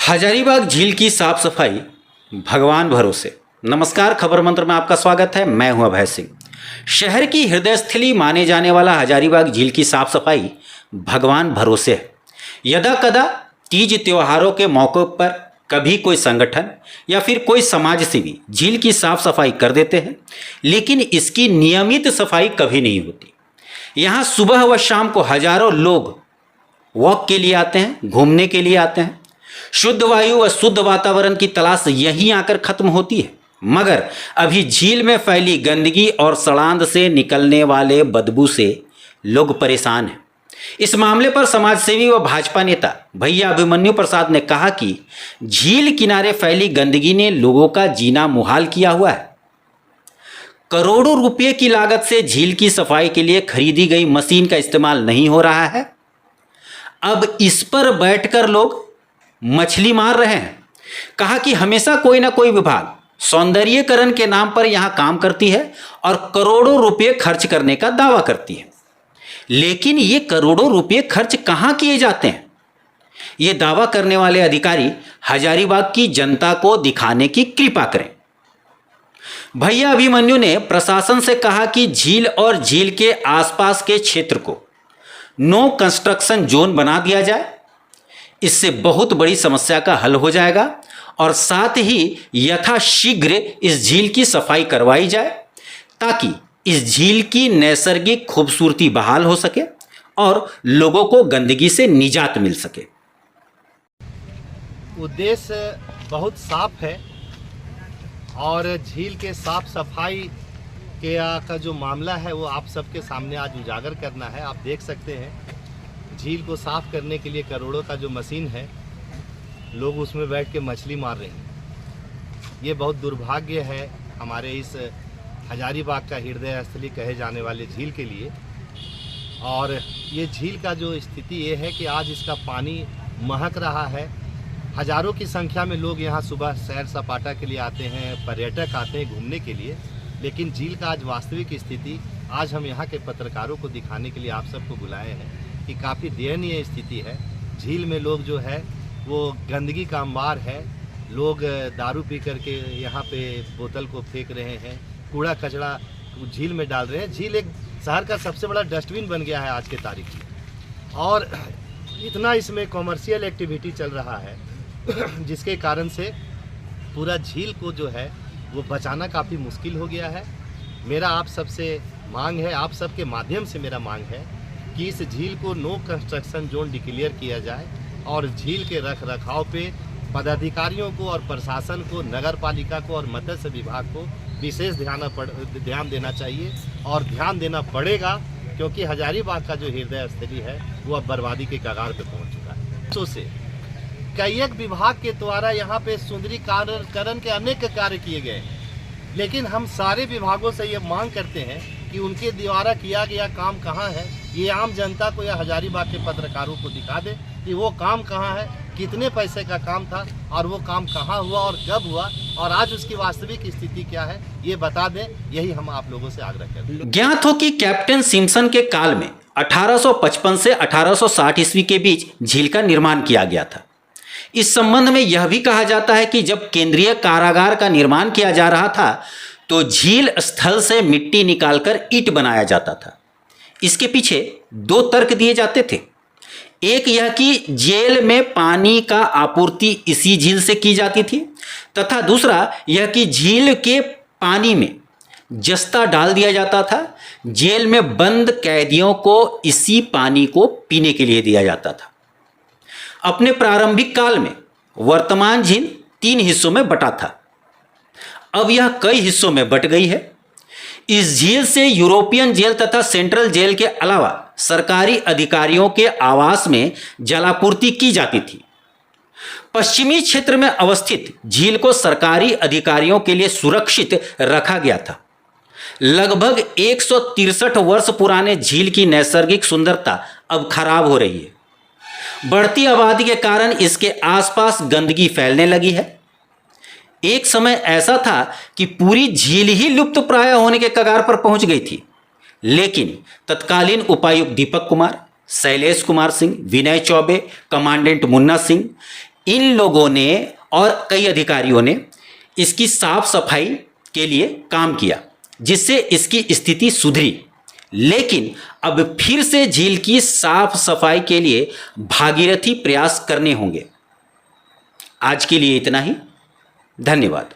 हजारीबाग झील की साफ सफाई भगवान भरोसे। नमस्कार, खबर मंत्र में आपका स्वागत है। मैं हूं अभय सिंह। शहर की हृदय स्थली माने जाने वाला हजारीबाग झील की साफ सफाई भगवान भरोसे है। यदा कदा तीज त्योहारों के मौके पर कभी कोई संगठन या फिर कोई समाज सेवी झील की साफ सफाई कर देते हैं, लेकिन इसकी नियमित सफाई कभी नहीं होती। यहाँ सुबह व शाम को हजारों लोग वॉक के लिए आते हैं, घूमने के लिए आते हैं। शुद्ध वायु व शुद्ध वातावरण की तलाश यहीं आकर खत्म होती है, मगर अभी झील में फैली गंदगी और सड़ांध से निकलने वाले बदबू से लोग परेशान हैं। इस मामले पर समाजसेवी व भाजपा नेता भैया अभिमन्यु प्रसाद ने कहा कि झील किनारे फैली गंदगी ने लोगों का जीना मुहाल किया हुआ है। करोड़ों रुपए की लागत से झील की सफाई के लिए खरीदी गई मशीन का इस्तेमाल नहीं हो रहा है। अब इस पर बैठकर लोग मछली मार रहे हैं। कहा कि हमेशा कोई ना कोई विभाग सौंदर्यीकरण के नाम पर यहां काम करती है और करोड़ों रुपए खर्च करने का दावा करती है, लेकिन ये करोड़ों रुपए खर्च कहां किए जाते हैं, ये दावा करने वाले अधिकारी हजारीबाग की जनता को दिखाने की कृपा करें। भैया अभिमन्यु ने प्रशासन से कहा कि झील और झील के आसपास के क्षेत्र को नो कंस्ट्रक्शन जोन बना दिया जाए। इससे बहुत बड़ी समस्या का हल हो जाएगा और साथ ही यथाशीघ्र इस झील की सफाई करवाई जाए ताकि इस झील की नैसर्गिक खूबसूरती बहाल हो सके और लोगों को गंदगी से निजात मिल सके। उद्देश्य बहुत साफ है और झील के साफ सफाई का जो मामला है वो आप सबके सामने आज उजागर करना है। आप देख सकते हैं झील को साफ करने के लिए करोड़ों का जो मशीन है, लोग उसमें बैठ के मछली मार रहे हैं। ये बहुत दुर्भाग्य है हमारे इस हजारीबाग का हृदय स्थली कहे जाने वाले झील के लिए। और ये झील का जो स्थिति ये है कि आज इसका पानी महक रहा है। हजारों की संख्या में लोग यहाँ सुबह सैर सपाटा के लिए आते हैं, पर्यटक आते हैं घूमने के लिए, लेकिन झील का आज वास्तविक स्थिति आज हम यहाँ के पत्रकारों को दिखाने के लिए आप सबको बुलाए हैं कि काफ़ी दयनीय स्थिति है। झील में लोग जो है वो गंदगी का अंबार है। लोग दारू पी करके यहाँ पे बोतल को फेंक रहे हैं, कूड़ा कचरा झील में डाल रहे हैं। झील एक शहर का सबसे बड़ा डस्टबिन बन गया है आज के तारीख में, और इतना इसमें कॉमर्शियल एक्टिविटी चल रहा है जिसके कारण से पूरा झील को जो है वो बचाना काफ़ी मुश्किल हो गया है। मेरा आप सबसे मांग है, आप सबके माध्यम से मेरा मांग है कि इस झील को नो कंस्ट्रक्शन जोन डिक्लेयर किया जाए और झील के रख रखाव पे पदाधिकारियों को और प्रशासन को, नगर पालिका को और मत्स्य विभाग को विशेष ध्यान देना चाहिए और ध्यान देना पड़ेगा, क्योंकि हजारीबाग का जो हृदय स्थली है वो अब बर्बादी के कगार पे पहुंच चुका है। तो से कई एक विभाग के द्वारा यहाँ पे सुंदरीकरण के अनेक कार्य किए गए हैं, लेकिन हम सारे विभागों से ये मांग करते हैं कि उनके द्वारा किया गया काम कहाँ है। ये आम जनता को या हजारीबाग के पत्रकारों को दिखा दे कि वो काम कहाँ है, कितने पैसे का काम था और वो काम कहाँ हुआ और कब हुआ, और आज उसकी वास्तविक स्थिति क्या है ये बता दें। यही हम आप लोगों से आग्रह करते हैं। ज्ञात हो कि कैप्टन सिम्पसन के काल में 1855 से 1860 ईस्वी के बीच झील का निर्माण किया गया था। इस संबंध में यह भी कहा जाता है कि जब केंद्रीय कारागार का निर्माण किया जा रहा था तो झील स्थल से मिट्टी निकालकर ईंट बनाया जाता था। इसके पीछे दो तर्क दिए जाते थे। एक यह कि जेल में पानी का आपूर्ति इसी झील से की जाती थी, तथा दूसरा यह कि झील के पानी में जस्ता डाल दिया जाता था। जेल में बंद कैदियों को इसी पानी को पीने के लिए दिया जाता था। अपने प्रारंभिक काल में वर्तमान झील 3 हिस्सों में बटा था, अब यह कई हिस्सों में बट गई है। इस झील से यूरोपियन जेल तथा सेंट्रल जेल के अलावा सरकारी अधिकारियों के आवास में जलापूर्ति की जाती थी। पश्चिमी क्षेत्र में अवस्थित झील को सरकारी अधिकारियों के लिए सुरक्षित रखा गया था। लगभग 163 वर्ष पुराने झील की नैसर्गिक सुंदरता अब खराब हो रही है। बढ़ती आबादी के कारण इसके आसपास गंदगी फैलने लगी है। एक समय ऐसा था कि पूरी झील ही लुप्त प्राय होने के कगार पर पहुंच गई थी, लेकिन तत्कालीन उपायुक्त दीपक कुमार, शैलेश कुमार सिंह, विनय चौबे, कमांडेंट मुन्ना सिंह, इन लोगों ने और कई अधिकारियों ने इसकी साफ सफाई के लिए काम किया, जिससे इसकी स्थिति सुधरी। लेकिन अब फिर से झील की साफ सफाई के लिए भागीरथी प्रयास करने होंगे। आज के लिए इतना ही। धन्यवाद।